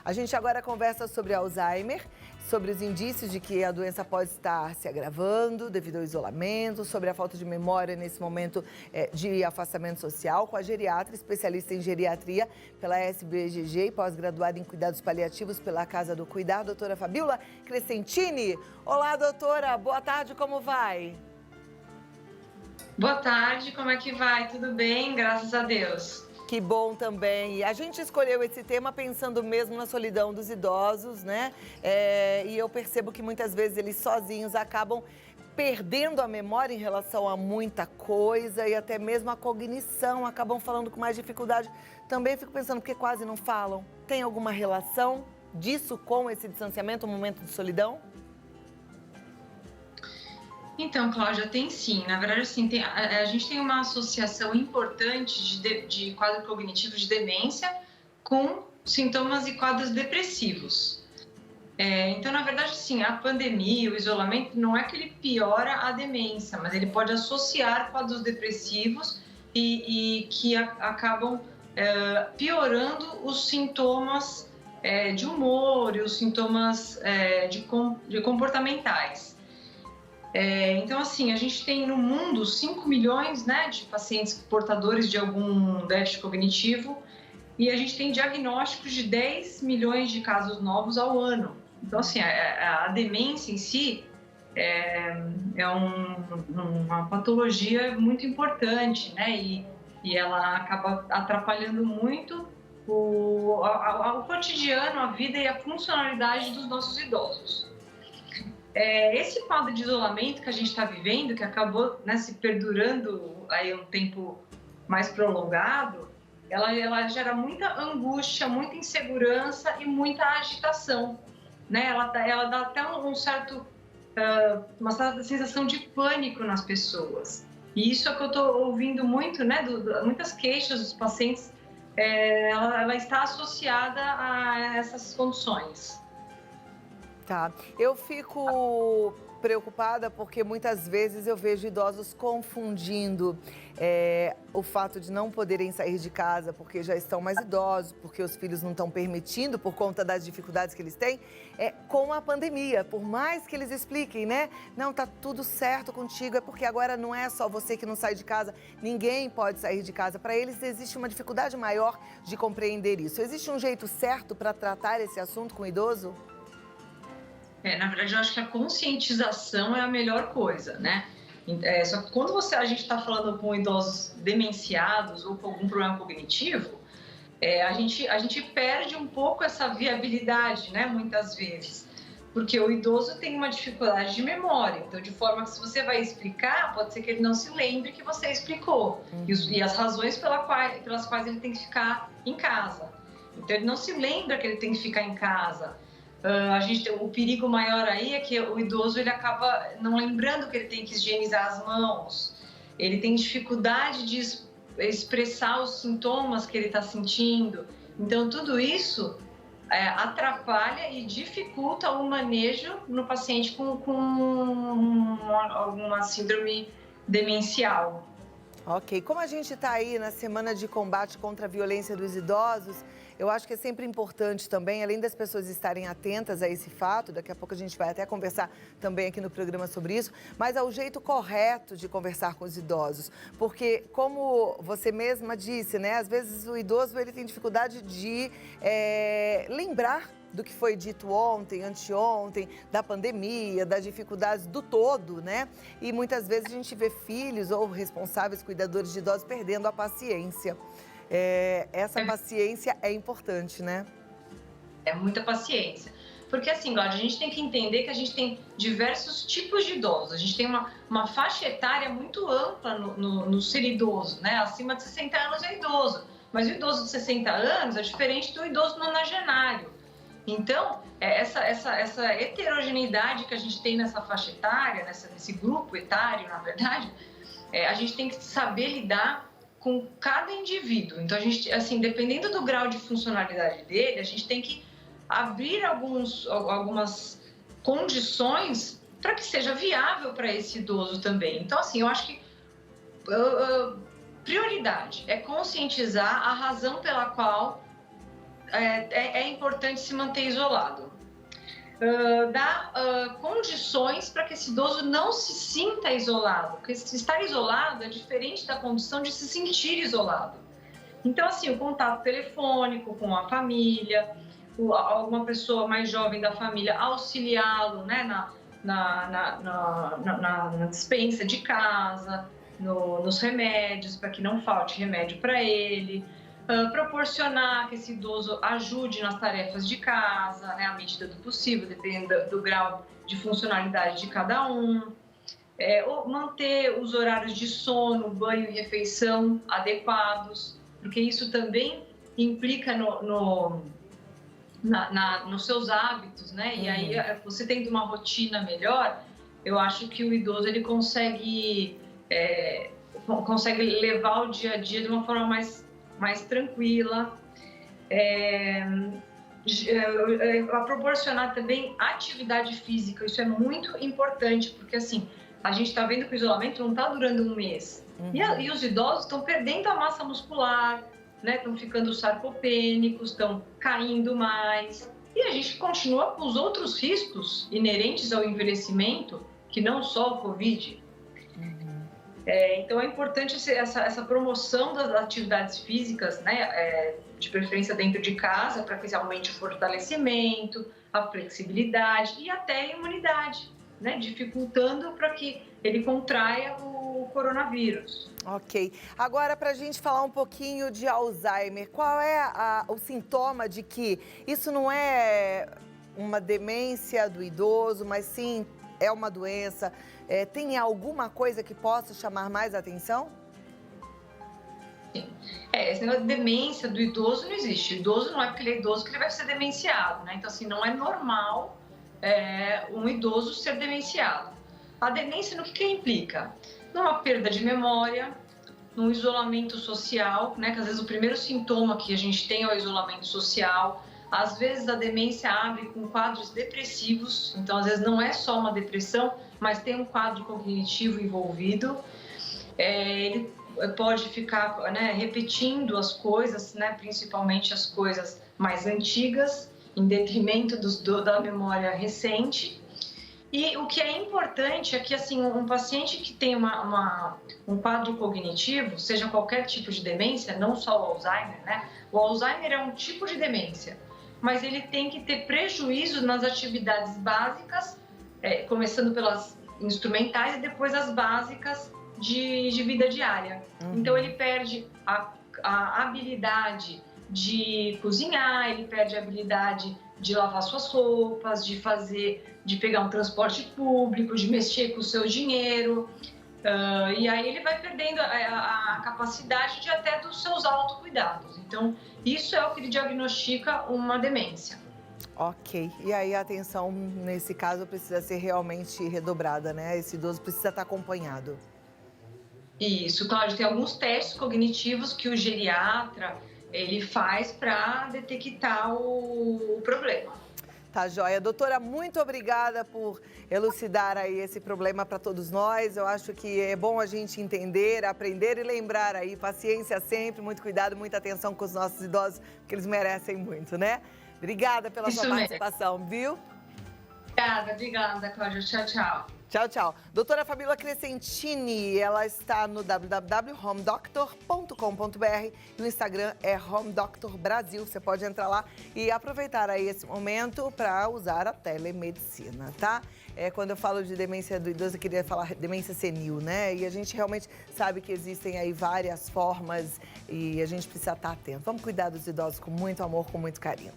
A gente agora conversa sobre Alzheimer, sobre os indícios de que a doença pode estar se agravando devido ao isolamento, sobre a falta de memória nesse momento de afastamento social, com a geriatra, especialista em geriatria pela SBGG e pós-graduada em cuidados paliativos pela Casa do Cuidar, doutora Fabíola Crescentini. Olá, doutora, boa tarde, como vai? Boa tarde, como é que vai? Tudo bem? Graças a Deus. Que bom também. E a gente escolheu esse tema pensando mesmo na solidão dos idosos, né? E eu percebo que muitas vezes eles sozinhos acabam perdendo a memória em relação a muita coisa e até mesmo a cognição, acabam falando com mais dificuldade. Também fico pensando, porque quase não falam. Tem alguma relação disso com esse distanciamento, um momento de solidão? Então, Cláudia, tem sim. Na verdade, assim, a gente tem uma associação importante de quadro cognitivo de demência com sintomas e quadros depressivos. Então, na verdade, sim, a pandemia, o isolamento, não é que ele piora a demência, mas ele pode associar quadros depressivos e que acabam piorando os sintomas de humor e os sintomas de comportamentais. Então, assim, a gente tem no mundo 5 milhões, né, de pacientes portadores de algum déficit cognitivo e a gente tem diagnósticos de 10 milhões de casos novos ao ano. Então, assim, a demência em si é uma patologia muito importante, né, e ela acaba atrapalhando muito o cotidiano, a vida e a funcionalidade dos nossos idosos. Esse quadro de isolamento que a gente está vivendo, que acabou, né, se perdurando aí um tempo mais prolongado, ela gera muita angústia, muita insegurança e muita agitação, né? Ela dá até uma certa sensação de pânico nas pessoas. E isso é que eu estou ouvindo muito, né? Muitas queixas dos pacientes, ela está associada a essas condições. Tá. Eu fico preocupada porque muitas vezes eu vejo idosos confundindo o fato de não poderem sair de casa porque já estão mais idosos, porque os filhos não estão permitindo por conta das dificuldades que eles têm, com a pandemia. Por mais que eles expliquem, né? Não, tá tudo certo contigo, é porque agora não é só você que não sai de casa, ninguém pode sair de casa. Para eles existe uma dificuldade maior de compreender isso. Existe um jeito certo para tratar esse assunto com o idoso? Na verdade, eu acho que a conscientização é a melhor coisa, né? Só que quando a gente está falando com idosos demenciados ou com algum problema cognitivo, a gente perde um pouco essa viabilidade, né? Muitas vezes. Porque o idoso tem uma dificuldade de memória. Então, de forma que se você vai explicar, pode ser que ele não se lembre que você explicou. E as razões pelas quais ele tem que ficar em casa. Então, ele não se lembra que ele tem que ficar em casa. O perigo maior aí é que o idoso ele acaba não lembrando que ele tem que higienizar as mãos, ele tem dificuldade de expressar os sintomas que ele está sentindo. Então, tudo isso atrapalha e dificulta o manejo no paciente com alguma síndrome demencial. Ok. Como a gente está aí na semana de combate contra a violência dos idosos, eu acho que é sempre importante também, além das pessoas estarem atentas a esse fato, daqui a pouco a gente vai até conversar também aqui no programa sobre isso, mas ao jeito correto de conversar com os idosos. Porque, como você mesma disse, né, às vezes o idoso ele tem dificuldade de lembrar do que foi dito ontem, anteontem, da pandemia, das dificuldades do todo, né? E muitas vezes a gente vê filhos ou responsáveis, cuidadores de idosos perdendo a paciência. Essa paciência é importante, né? É muita paciência. Porque assim, Glaucia, a gente tem que entender que a gente tem diversos tipos de idosos. A gente tem uma faixa etária muito ampla no ser idoso, né? Acima de 60 anos é idoso. Mas o idoso de 60 anos é diferente do idoso nonagenário. Então, essa heterogeneidade que a gente tem nessa faixa etária, nesse grupo etário, na verdade, a gente tem que saber lidar com cada indivíduo. Então, a gente, assim, dependendo do grau de funcionalidade dele, a gente tem que abrir algumas condições para que seja viável para esse idoso também. Então, assim, eu acho que prioridade é conscientizar a razão pela qual é importante se manter isolado. Dar condições para que esse idoso não se sinta isolado, porque estar isolado é diferente da condição de se sentir isolado. Então, assim, o contato telefônico com a família, alguma pessoa mais jovem da família auxiliá-lo, né, na despensa de casa, nos remédios, para que não falte remédio para ele. Proporcionar que esse idoso ajude nas tarefas de casa, né, à medida do possível, dependendo do grau de funcionalidade de cada um. Manter os horários de sono, banho e refeição adequados, porque isso também implica nos seus hábitos, né? E aí, você tendo uma rotina melhor, eu acho que o idoso ele consegue levar o dia a dia de uma forma mais tranquila, a proporcionar também atividade física. Isso é muito importante, porque assim, a gente está vendo que o isolamento não está durando um mês. E os idosos estão perdendo a massa muscular, né? Estão ficando sarcopênicos, estão caindo mais. E a gente continua com os outros riscos inerentes ao envelhecimento, que não só o Covid. Então é importante essa promoção das atividades físicas, né, de preferência dentro de casa, para que aumente o fortalecimento, a flexibilidade e até a imunidade, né, dificultando para que ele contraia o coronavírus. Ok. Agora, para a gente falar um pouquinho de Alzheimer, qual é o sintoma de que isso não é uma demência do idoso, mas sim é uma doença? Tem alguma coisa que possa chamar mais atenção? Sim. Esse negócio de demência do idoso não existe. O idoso não é porque ele é idoso que ele vai ser demenciado, né? Então, assim, não é normal um idoso ser demenciado. A demência, no que implica? Numa perda de memória, num isolamento social, né? Que às vezes o primeiro sintoma que a gente tem é o isolamento social. Às vezes a demência abre com quadros depressivos, então às vezes não é só uma depressão, mas tem um quadro cognitivo envolvido. Ele pode ficar, né, repetindo as coisas, né, principalmente as coisas mais antigas, em detrimento da memória recente. E o que é importante é que, assim, um paciente que tem um quadro cognitivo, seja qualquer tipo de demência, não só o Alzheimer, né? O Alzheimer é um tipo de demência, mas ele tem que ter prejuízo nas atividades básicas, começando pelas instrumentais e depois as básicas de vida diária. Então, ele perde a habilidade de cozinhar, ele perde a habilidade de lavar suas roupas, de pegar um transporte público, de mexer com o seu dinheiro. E aí ele vai perdendo a capacidade de até dos seus autocuidados. Então, isso é o que ele diagnostica uma demência. Ok. E aí a atenção, nesse caso, precisa ser realmente redobrada, né? Esse idoso precisa estar acompanhado. Isso, Cláudia, tem alguns testes cognitivos que o geriatra ele faz para detectar o problema. Tá joia. Doutora, muito obrigada por elucidar aí esse problema para todos nós. Eu acho que é bom a gente entender, aprender e lembrar aí. Paciência sempre, muito cuidado, muita atenção com os nossos idosos, porque eles merecem muito, né? Obrigada pela sua participação, viu? Obrigada, Cláudia. Tchau, tchau. Tchau, tchau. Doutora Fabíola Crescentini, ela está no www.homedoctor.com.br e o Instagram é Home Doctor Brasil. Você pode entrar lá e aproveitar aí esse momento para usar a telemedicina, tá? Quando eu falo de demência do idoso, eu queria falar demência senil, né? E a gente realmente sabe que existem aí várias formas e a gente precisa estar atento. Vamos cuidar dos idosos com muito amor, com muito carinho.